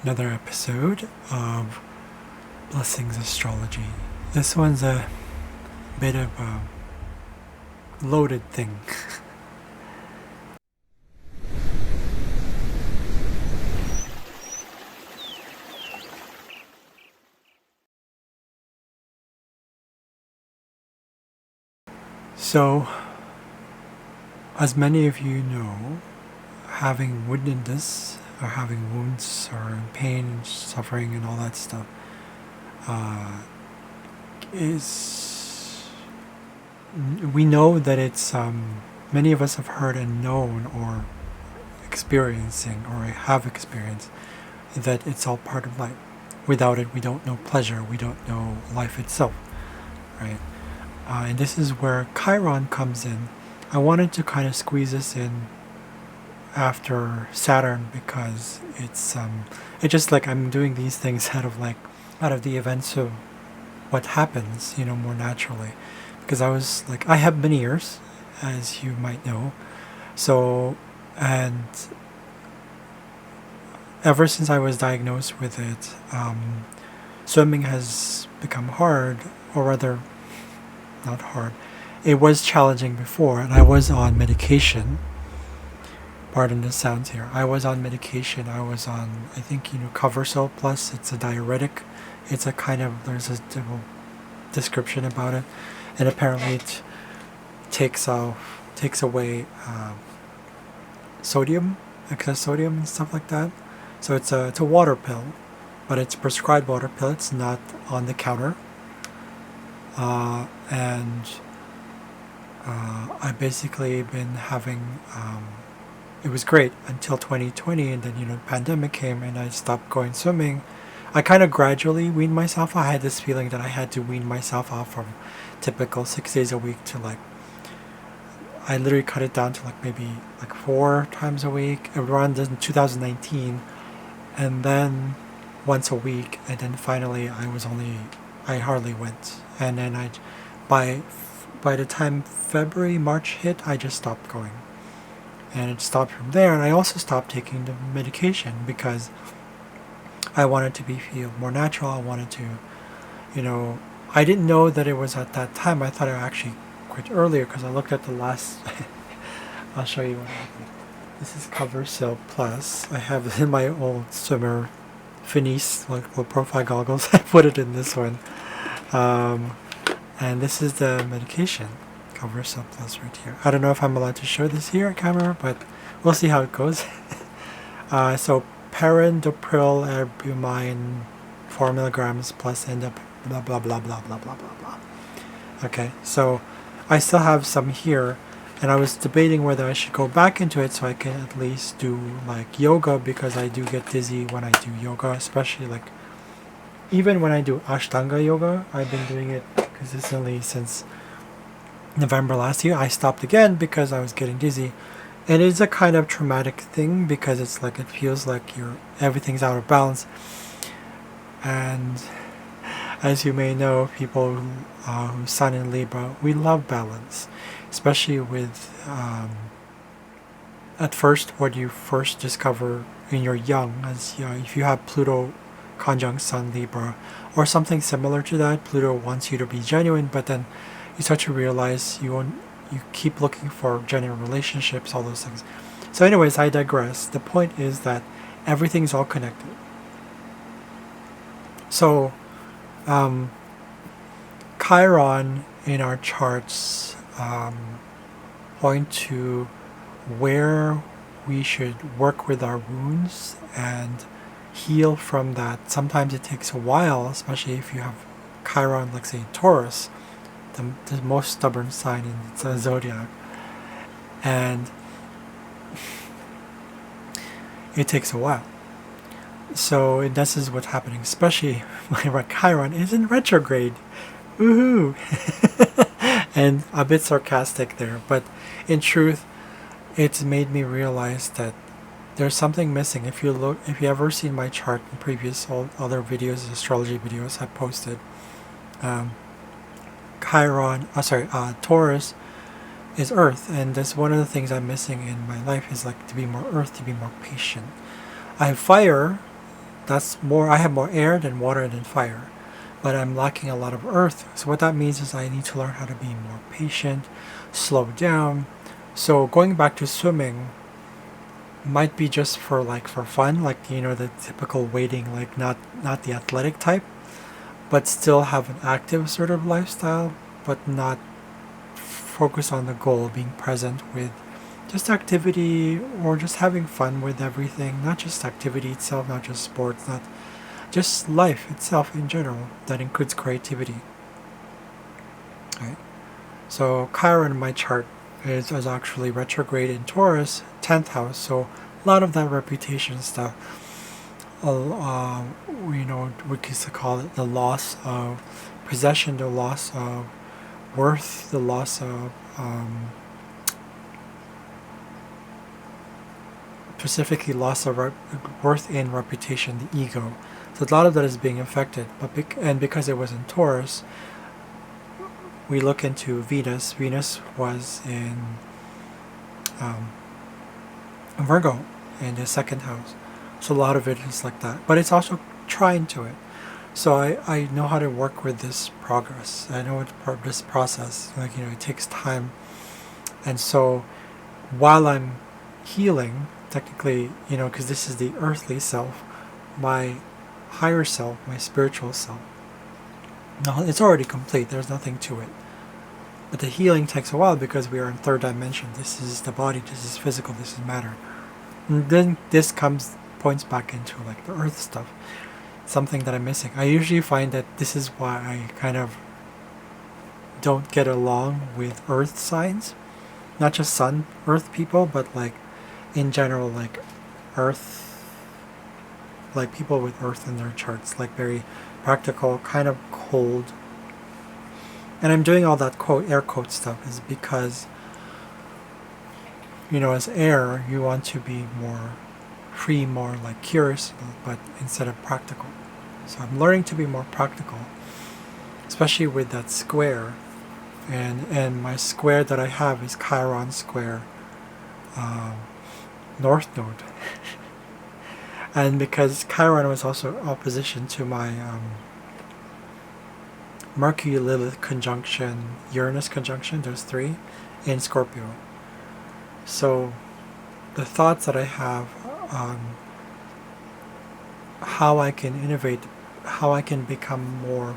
another episode of Blessings Astrology. This one's a bit of a loaded thing. So, as many of you know, having woundedness or having wounds or pain, suffering, and all that stuff is, we know that it's, many of us have heard and known or experiencing or have experienced that it's all part of life. Without it, we don't know pleasure, we don't know life itself, right? And this is where Chiron comes in. I wanted to kind of squeeze this in after Saturn because it's just like I'm doing these things out of the events of what happens, more naturally. Because I have many ears, as you might know. So, and ever since I was diagnosed with it, swimming has become hard, or rather, not hard. It was challenging before, and I was on medication. Pardon the sounds here. I was on medication. I was on, I think, Covercell Plus. It's a diuretic. It's a kind of, there's a description about it. And apparently it takes away sodium, excess sodium and stuff like that. So it's a water pill, but it's a prescribed water pill. It's not on the counter. And I basically been having, it was great until 2020, and then the pandemic came and I stopped going swimming. I kind of gradually weaned myself. I had this feeling that I had to wean myself off from typical 6 days a week to I literally cut it down to maybe 4 times a week around 2019, and then once a week, and then finally I hardly went, and then by the time March hit, I just stopped going. And it stopped from there, and I also stopped taking the medication because I wanted to feel more natural. I wanted to, I didn't know that it was at that time. I thought I actually quit earlier because I looked at the last, I'll show you what I did. This is Covercell Plus. I have it in my old swimmer finis, with profile goggles. I put it in this one. And this is the medication. Covercell Plus right here. I don't know if I'm allowed to show this here on camera, but we'll see how it goes. So perindopril albumin 4 milligrams plus end up blah blah blah blah blah blah blah blah. Okay, so I still have some here, and I was debating whether I should go back into it so I can at least do yoga, because I do get dizzy when I do yoga, especially even when I do Ashtanga yoga. I've been doing it consistently since November last year. I stopped again because I was getting dizzy, and it's a kind of traumatic thing because it's it feels like everything's out of balance. And as you may know, people who Sun in Libra, we love balance, especially with at first what you first discover when you're young, as if you have Pluto conjunct Sun Libra or something similar to that. Pluto wants you to be genuine, but then you start to realize you keep looking for genuine relationships, all those things. So anyways, I digress. The point is that everything's all connected. So Chiron in our charts point to where we should work with our wounds and heal from that. Sometimes it takes a while, especially if you have Chiron, say Taurus, the most stubborn sign in the zodiac, and it takes a while. So this is what's happening, especially when Chiron is in retrograde. Woohoo! And a bit sarcastic there, but in truth, it's made me realize that there's something missing. If you ever seen my chart in previous other videos, astrology videos I posted, Taurus is Earth, and that's one of the things I'm missing in my life, is to be more Earth, to be more patient. I have fire, That's more, I have more air than water than fire, but I'm lacking a lot of earth. So what that means is I need to learn how to be more patient, slow down. So going back to swimming might be just for like for fun, like the typical wading, like not the athletic type, but still have an active sort of lifestyle, but not focus on the goal, being present with just activity or just having fun with everything, not just activity itself, not just sports, not just life itself in general. That includes creativity. Right? So Chiron in my chart is actually retrograde in Taurus, 10th house. So a lot of that reputation stuff. We used to call it the loss of possession, the loss of worth, the loss of specifically loss of worth and reputation, the ego. So a lot of that is being affected. And because it was in Taurus, we look into Venus. Venus was in Virgo in the second house. So a lot of it is like that. But it's also trying to it. So I know how to work with this progress. I know this process. It takes time. And so while I'm healing, technically, because this is the earthly self, my higher self, my spiritual self, no, it's already complete. There's nothing to it. But the healing takes a while because we are in third dimension. This is the body. This is physical. This is matter. And then this points back into like the earth stuff. Something that I'm missing. I usually find that this is why I kind of don't get along with earth signs. Not just sun, earth people, but like in general, like earth, like people with earth in their charts, like very practical, kind of cold. And I'm doing all that air quote stuff is because, as air, you want to be more free, more like curious, but instead of practical. So I'm learning to be more practical, especially with that square. And my square that I have is Chiron square, North Node. And because Chiron was also opposition to my Mercury Lilith conjunction, Uranus conjunction, those three, in Scorpio. So the thoughts that I have on how I can innovate, how I can become more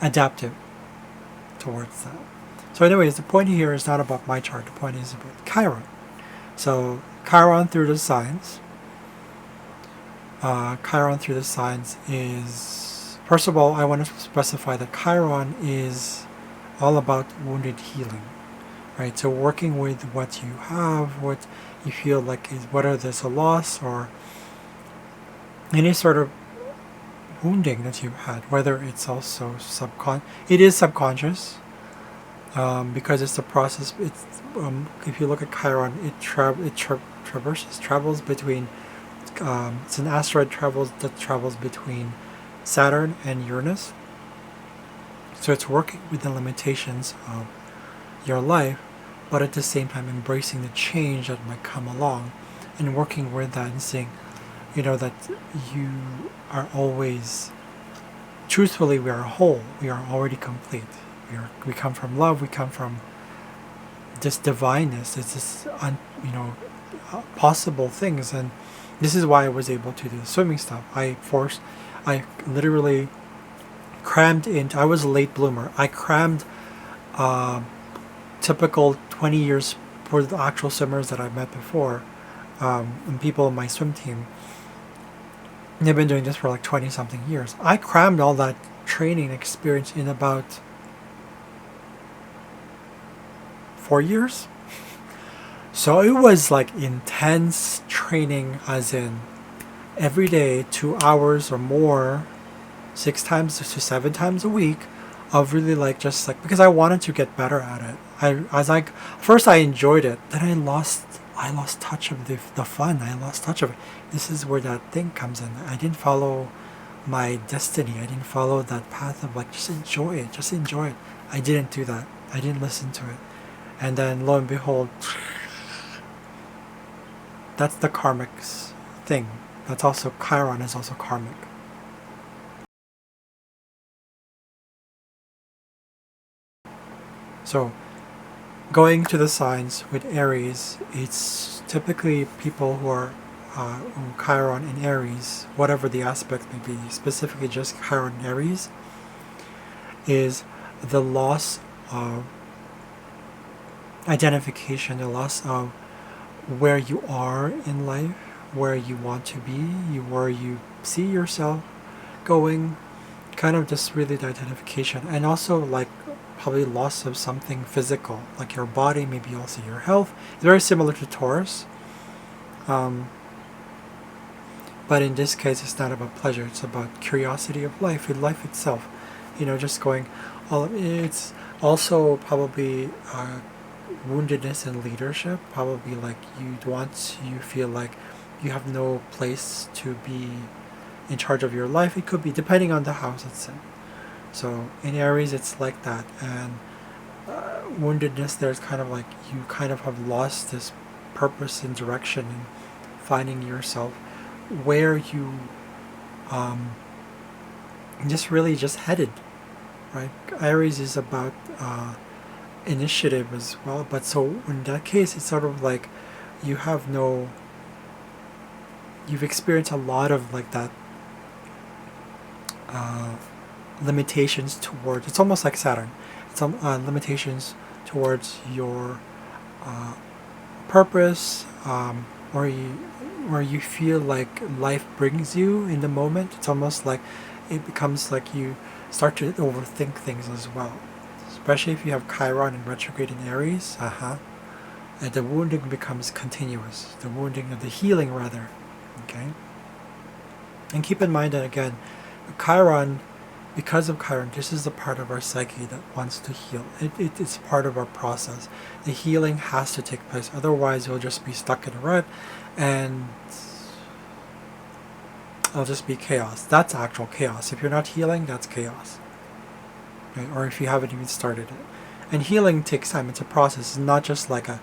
adaptive towards that. So anyways, the point here is not about my chart, the point is about Chiron. So Chiron through the signs. Chiron through the signs is, first of all, I want to specify that Chiron is all about wounded healing, right? So working with what you have, what you feel like is, whether there's a loss or any sort of wounding that you've had, whether it's also it is subconscious, because it's the process. It's if you look at Chiron, it travels between. It's an asteroid that travels between Saturn and Uranus. So it's working with the limitations of your life, but at the same time embracing the change that might come along, and working with that and seeing, that you are always. Truthfully, we are whole. We are already complete. We come from love. We come from this divineness. It's this possible things, and this is why I was able to do the swimming stuff. I literally crammed into. I was a late bloomer. I crammed typical 20 years for the actual swimmers that I've met before, and people in my swim team. They've been doing this for like 20 something years. I crammed all that training experience in about 4 years. So it was like intense training, as in every day, 2 hours or more, 6 times to 7 times a week, of really like just like, because I wanted to get better at it. I was like, first I enjoyed it, then I lost touch of the fun. I lost touch of it. This is where that thing comes in. I didn't follow my destiny. I didn't follow that path of like, just enjoy it. Just enjoy it. I didn't do that. I didn't listen to it. And then lo and behold, that's the karmic's thing. That's also, Chiron is also karmic. So going to the signs with Aries, it's typically people who are Chiron in Aries, whatever the aspect may be, specifically just Chiron in Aries, is the loss of identification, the loss of where you are in life, where you want to be, where you see yourself going, kind of just really the identification, and also like probably loss of something physical, like your body, maybe also your health. It's very similar to Taurus, but in this case, it's not about pleasure. It's about curiosity of life, in life itself. Just going. It's also probably woundedness in leadership. Probably like you feel like you have no place to be in charge of your life. It could be depending on the house it's in. So in Aries, it's like that, and woundedness. There's kind of like you kind of have lost this purpose and direction in finding yourself where you just really just headed, right? Aries is about initiative as well, but so in that case, it's sort of like you have no. You've experienced a lot of like that. Limitations towards, it's almost like Saturn. It's limitations towards your purpose, where you feel like life brings you in the moment. It's almost like it becomes like you start to overthink things as well, especially if you have Chiron in retrograde in Aries. And the wounding becomes continuous, the wounding of the healing rather. Okay, and keep in mind that again, Chiron, because of Chiron, this is the part of our psyche that wants to heal. It's part of our process. The healing has to take place. Otherwise, you'll just be stuck in a rut and it'll just be chaos. That's actual chaos. If you're not healing, that's chaos. Okay? Or if you haven't even started it. And healing takes time. It's a process. It's not just like I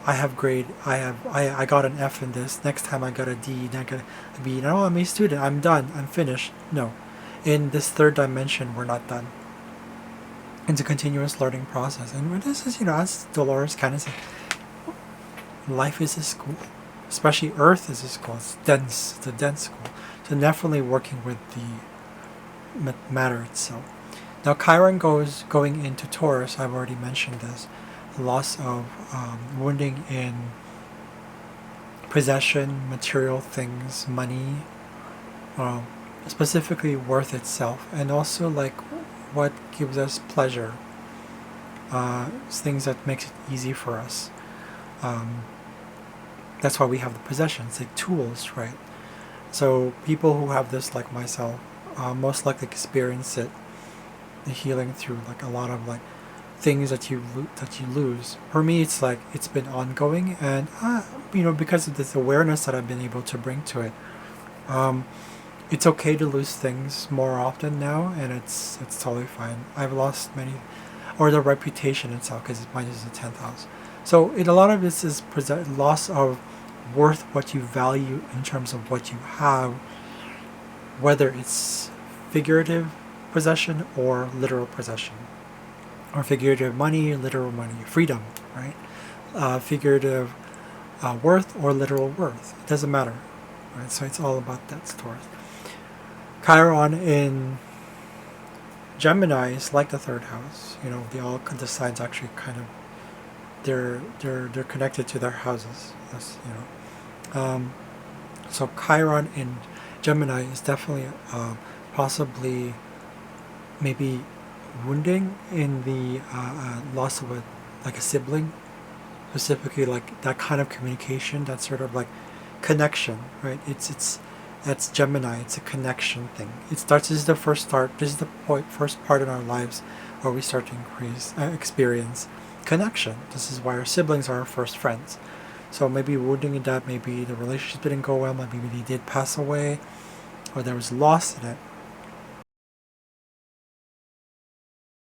have grade, I got an F in this, next time I got a D, then I got a B. No, I'm a student, I'm done, I'm finished. No. In this third dimension, we're not done. It's a continuous learning process. And this is, as Dolores kind of said, life is a school. Especially Earth is a school. It's dense. It's a dense school. So definitely working with the matter itself. Now Chiron going into Taurus, I've already mentioned this. The loss of wounding in possession, material things, money, specifically worth itself, and also like what gives us pleasure, things that makes it easy for us. That's why we have the possessions, like tools, right? So people who have this, like myself, most likely experience it, the healing through like a lot of like things that you lose. For me, it's like it's been ongoing, and because of this awareness that I've been able to bring to it, it's okay to lose things more often now, and it's totally fine. I've lost many, or the reputation itself, because mine is the 10th house. So a lot of this is loss of worth, what you value in terms of what you have, whether it's figurative possession or literal possession, or figurative money, literal money, freedom, right? Figurative worth or literal worth. It doesn't matter, right? So it's all about that story. Chiron in Gemini is like the third house. The signs actually kind of they're connected to their houses. So Chiron in Gemini is definitely possibly maybe wounding in the loss of a sibling, specifically like that kind of communication, that sort of like connection, right? That's Gemini. It's a connection thing. This is the first start. This is the first part in our lives where we start to experience connection. This is why our siblings are our first friends. So maybe wounding in that, maybe the relationship didn't go well, maybe they did pass away, or there was loss in it.